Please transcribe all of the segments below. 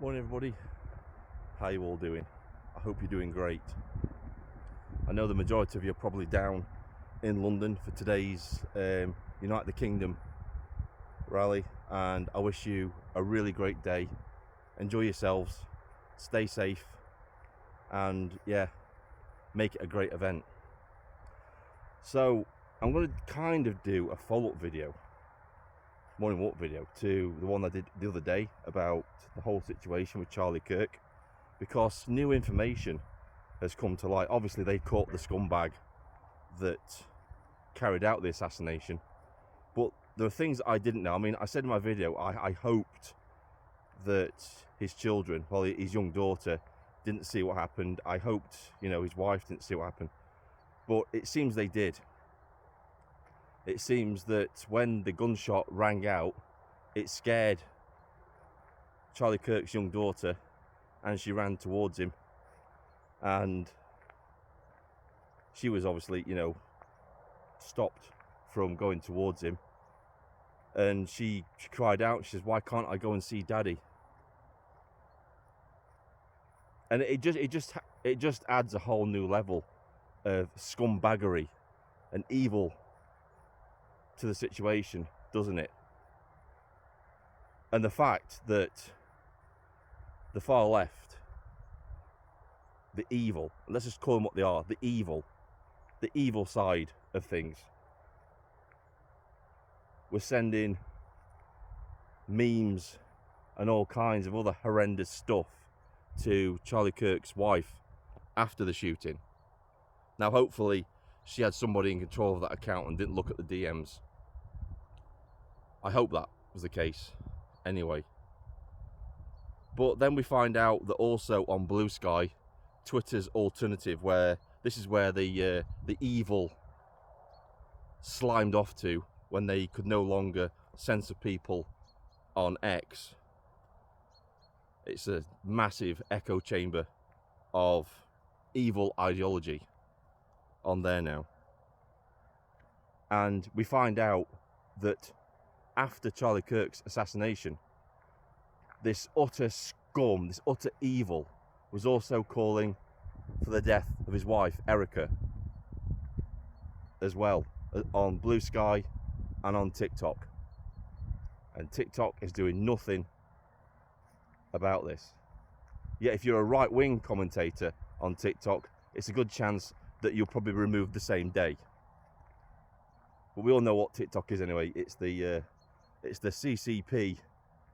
Morning everybody, how you all doing? I hope you're doing great. I know the majority of you are probably down in London for today's Unite the Kingdom rally, and I wish you a really great day. Enjoy yourselves, stay safe, and yeah, make it a great event. So I'm going to kind of do a follow-up video, morning walk video, to the one I did the other day about the whole situation with Charlie Kirk, because new information has come to light. Obviously they caught the scumbag that carried out the assassination, but there are things I didn't know. I mean, I said in my video I hoped that his children, well, his young daughter, didn't see what happened. I hoped, his wife didn't see what happened, but it seems they did. It seems that when the gunshot rang out, it scared Charlie Kirk's young daughter, and she ran towards him, and she was obviously, stopped from going towards him, and she cried out. She says, "Why can't I go and see Daddy?" And it just adds a whole new level of scumbaggery and evil to the situation, doesn't it? And the fact that the far left, the evil, let's just call them what they are, the evil side of things, we're sending memes and all kinds of other horrendous stuff to Charlie Kirk's wife after the shooting. Now hopefully she had somebody in control of that account and didn't look at the DMs. I hope that was the case anyway. But then we find out that also on Blue Sky, Twitter's alternative, where this is where the evil slimed off to when they could no longer censor people on X. It's a massive echo chamber of evil ideology on there now. And we find out that after Charlie Kirk's assassination, this utter scum, this utter evil, was also calling for the death of his wife, Erica, as well, on Blue Sky and on TikTok. And TikTok is doing nothing about this. Yet if you're a right-wing commentator on TikTok, it's a good chance that you'll probably be removed the same day. But we all know what TikTok is anyway. It's the CCP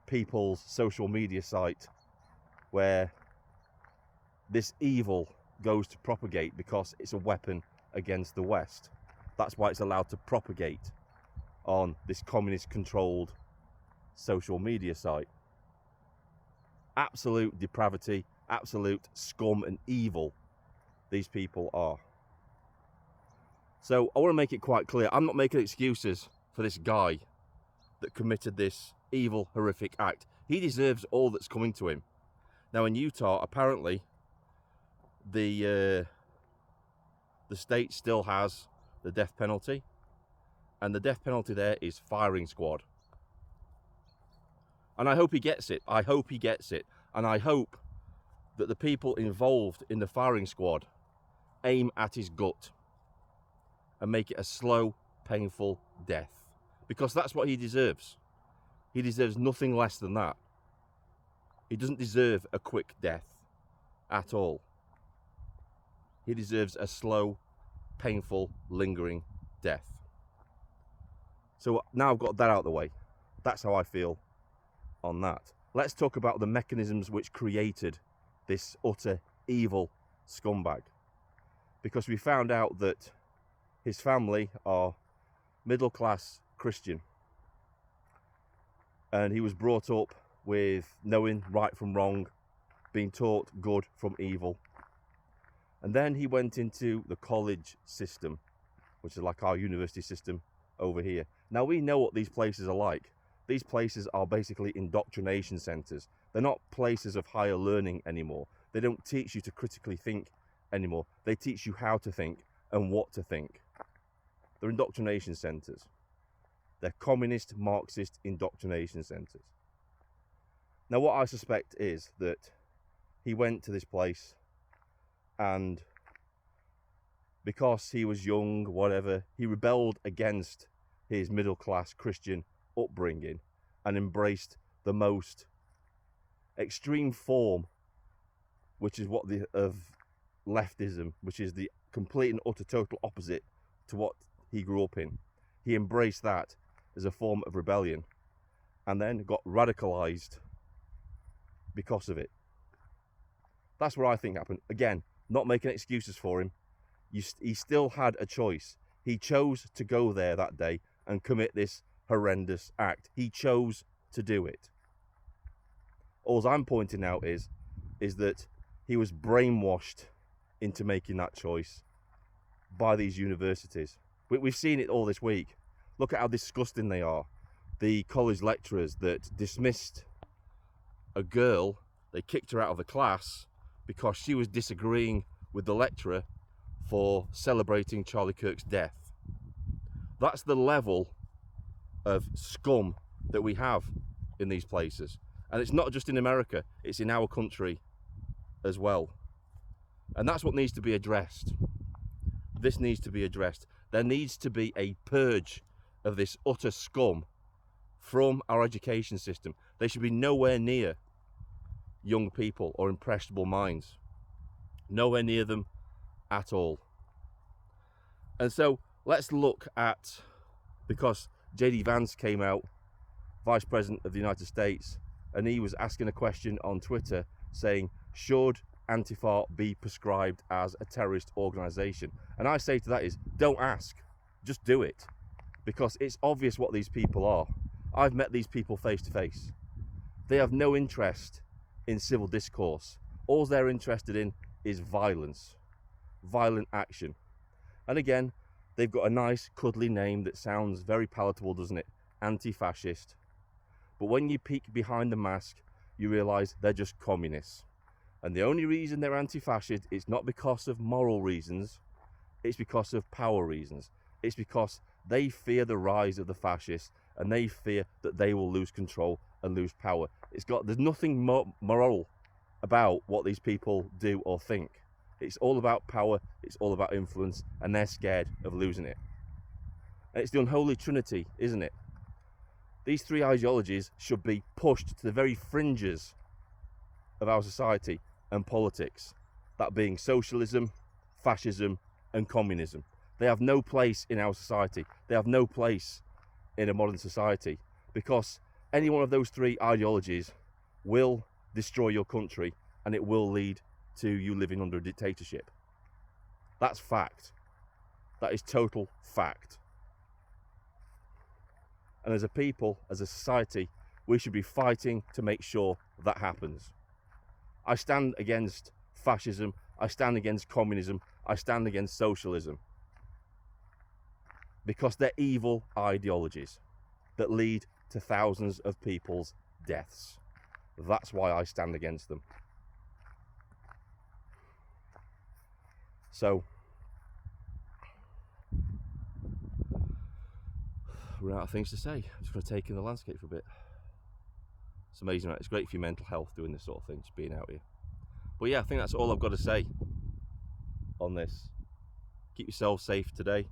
people's social media site where this evil goes to propagate because it's a weapon against the West. That's why it's allowed to propagate on this communist controlled social media site. Absolute depravity, absolute scum and evil these people are. So I want to make it quite clear, I'm not making excuses for this guy that committed this evil, horrific act. He deserves all that's coming to him. Now in Utah, apparently, the state still has the death penalty, and the death penalty there is firing squad. And I hope he gets it. I hope he gets it. And I hope that the people involved in the firing squad aim at his gut and make it a slow, painful death. Because that's what he deserves. He deserves nothing less than that. He doesn't deserve a quick death at all. He deserves a slow, painful, lingering death. So now I've got that out of the way. That's how I feel on that. Let's talk about the mechanisms which created this utter evil scumbag. Because we found out that his family are middle-class Christian. And he was brought up with knowing right from wrong, being taught good from evil. And then he went into the college system, which is like our university system over here. Now we know what these places are like. These places are basically indoctrination centres. They're not places of higher learning anymore. They don't teach you to critically think anymore. They teach you how to think and what to think. They're indoctrination centres. They're communist, Marxist indoctrination centres. Now, what I suspect is that he went to this place, and because he was young, whatever, he rebelled against his middle-class Christian upbringing and embraced the most extreme form, which is of leftism, which is the complete and utter total opposite to what he grew up in. He embraced that as a form of rebellion and then got radicalized because of it. That's what I think happened. Again, not making excuses for him. He still had a choice. He chose to go there that day and commit this horrendous act. He chose to do it. All I'm pointing out is that he was brainwashed into making that choice by these universities. We've seen it all this week. Look at how disgusting they are. The college lecturers that dismissed a girl, they kicked her out of the class because she was disagreeing with the lecturer for celebrating Charlie Kirk's death. That's the level of scum that we have in these places. And it's not just in America, it's in our country as well. And that's what needs to be addressed. This needs to be addressed. There needs to be a purge of this utter scum from our education system. They should be nowhere near young people or impressionable minds. Nowhere near them at all. And so let's look at, because JD Vance came out, Vice President of the United States, and he was asking a question on Twitter saying, should Antifa be prescribed as a terrorist organization? And I say to that is, don't ask, just do it, because it's obvious what these people are. I've met these people face to face. They have no interest in civil discourse. All they're interested in is violence, violent action. And again, they've got a nice cuddly name that sounds very palatable, doesn't it? Anti-fascist. But when you peek behind the mask, you realise they're just communists. And the only reason they're anti-fascist is not because of moral reasons, it's because of power reasons. It's because they fear the rise of the fascists and they fear that they will lose control and lose power. There's nothing moral about what these people do or think. It's all about power, it's all about influence, and they're scared of losing it. And it's the unholy trinity, isn't it? These three ideologies should be pushed to the very fringes of our society and politics, that being socialism, fascism, and communism. They have no place in our society. They have no place in a modern society, because any one of those three ideologies will destroy your country and it will lead to you living under a dictatorship. That's fact. That is total fact. And as a people, as a society, we should be fighting to make sure that happens. I stand against fascism, I stand against communism, I stand against socialism, because they're evil ideologies that lead to thousands of people's deaths. That's why I stand against them. So, we're out of things to say. I'm just going to take in the landscape for a bit. It's amazing, right? It's great for your mental health doing this sort of thing, just being out here. But yeah, I think that's all I've got to say on this. Keep yourself safe today,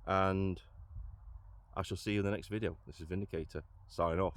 and I shall see you in the next video. This is Vindicator, signing off.